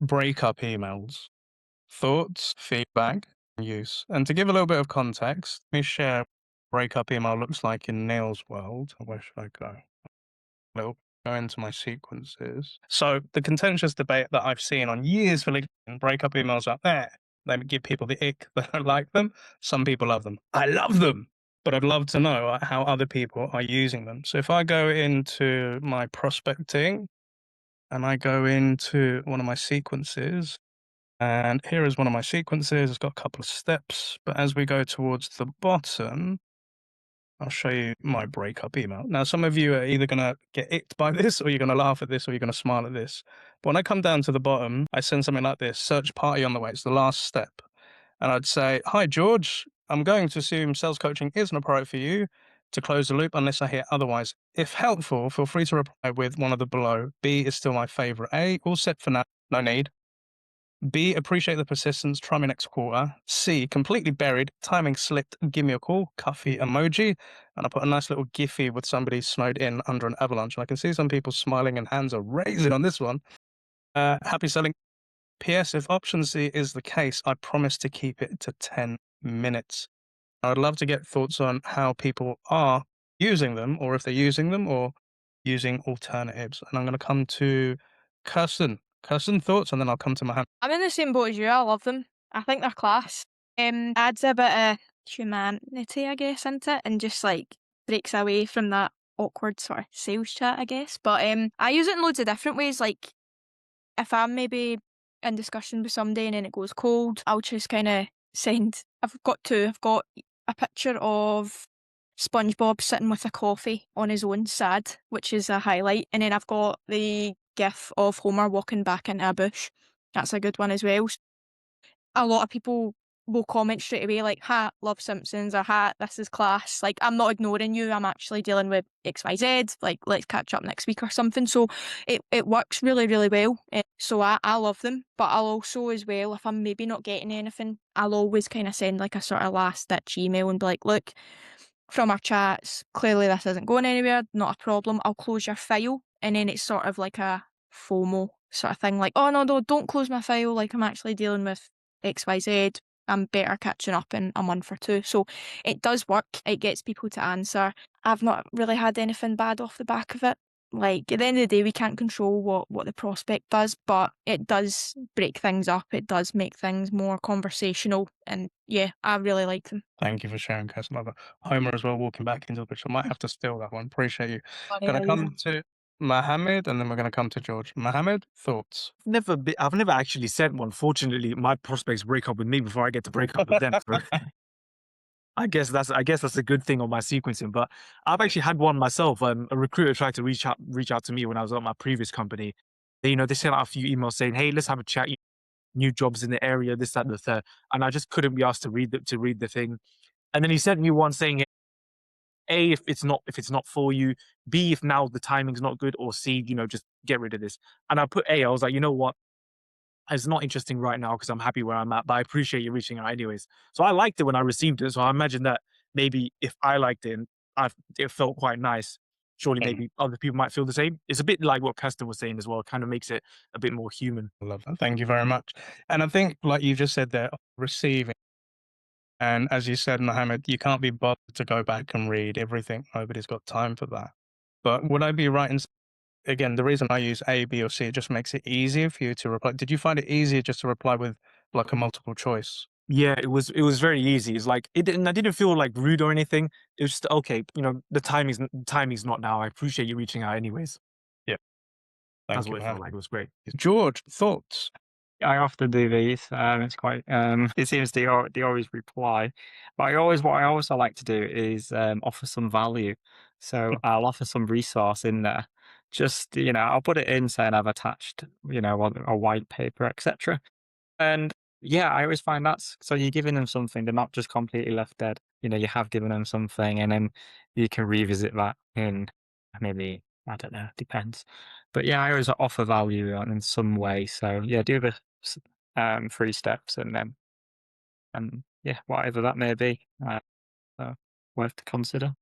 breakup emails, thoughts, feedback, and use. And to give a little bit of context, let me share breakup email looks like in Neil's world. Where should I go? Little go into my sequences. So the contentious debate that I've seen on years for LinkedIn, breakup emails up there, they give people the ick that don't like them. Some people love them. I love them, but I'd love to know how other people are using them. So if I go into my prospecting and I go into one of my sequences, and here is one of my sequences. It's got a couple of steps, but as we go towards the bottom, I'll show you my breakup email. Now, some of you are either going to get icked by this, or you're going to laugh at this, or you're going to smile at this. But when I come down to the bottom, I send something like this: search party on the way. It's the last step. And I'd say, "Hi, George. I'm going to assume sales coaching isn't appropriate for you to close the loop unless I hear otherwise. If helpful, feel free to reply with one of the below. B is still my favorite. A, all set for now. No need. B, appreciate the persistence. Try me next quarter. C, completely buried. Timing slipped. Give me a call. Coffee emoji. And I put a nice little gify with somebody snowed in under an avalanche. And I can see some people smiling and hands are raising on this one. Happy selling. P.S. If option C is the case, I promise to keep it to 10 minutes. I'd love to get thoughts on how people are using them, or if they're using them, or using alternatives. And I'm going to come to Kirsten. Kirsten, thoughts? And then I'll come to Mohammed. I'm in the same boat as you. I love them. I think they're class. Adds a bit of humanity, I guess, into it, and just like breaks away from that awkward sort of sales chat, I guess. But I use it in loads of different ways. Like if I'm maybe in discussion with somebody and then it goes cold, I'll just kind of send. I've got two. I've got a picture of SpongeBob sitting with a coffee on his own, sad, which is a highlight, and then I've got the GIF of Homer walking back into a bush. That's a good one as well. A lot of people will comment straight away like, "Ha, love Simpsons," or "Ha, this is class." Like, I'm not ignoring you. I'm actually dealing with XYZ. Like, let's catch up next week or something. So it works really, really well. So I love them. But I'll also as well, if I'm maybe not getting anything, I'll always kind of send like a sort of last ditch email and be like, "Look, from our chats, clearly this isn't going anywhere. Not a problem. I'll close your file." And then it's sort of like a FOMO sort of thing, like, "Oh no, don't close my file. Like, I'm actually dealing with XYZ. I'm better catching up in a month or two." So it does work. It gets people to answer. I've not really had anything bad off the back of it. Like, at the end of the day, we can't control what the prospect does, but it does break things up. It does make things more conversational. And yeah, I really like them. Thank you for sharing, Kirsten. Love it. Homer as well, walking back into the picture. I might have to steal that one. Appreciate you. Funny, Going to amazing. come to Mohammed, and then we're going to come to George. Mohammed, thoughts? I've never actually sent one. Fortunately, my prospects break up with me before I get to break up with them. So I guess that's a good thing on my sequencing. But I've actually had one myself. A recruiter tried to reach out to me when I was at my previous company. They sent out a few emails saying, "Hey, let's have a chat. New jobs in the area, this, that, and the third." And I just couldn't be asked to read the thing. And then he sent me one saying, A, if it's not for you, B, if now the timing's not good, or C, just get rid of this. And I put A. I was like, you know what? It's not interesting right now because I'm happy where I'm at, but I appreciate you reaching out anyways. So I liked it when I received it. So I imagine that maybe if I liked it and it felt quite nice, surely Mm, maybe other people might feel the same. It's a bit like what Caston was saying as well. It kind of makes it a bit more human. I love that. Thank you very much. And I think, like you just said there, receiving. And as you said, Mohammed, you can't be bothered to go back and read everything. Nobody's got time for that. But would I be right in again, the reason I use A, B, or C, it just makes it easier for you to reply. Did you find it easier just to reply with like a multiple choice? Yeah, it was very easy. It's like I didn't feel like rude or anything. It was just okay. The timing's not now. I appreciate you reaching out anyways. Yeah. That's Thank you, what it felt Mohammed. like. It was great. George, thoughts? I often do these. It's quite. It seems they always reply, but what I also like to do is offer some value. So I'll offer some resource in there. Just I'll put it in saying I've attached a white paper, etc. And yeah, I always find so you're giving them something. They're not just completely left dead. You have given them something, and then you can revisit that in maybe, I don't know, depends. But yeah, I always offer value in some way. So yeah, do the 3 steps, and then yeah, whatever that may be, so worth to consider.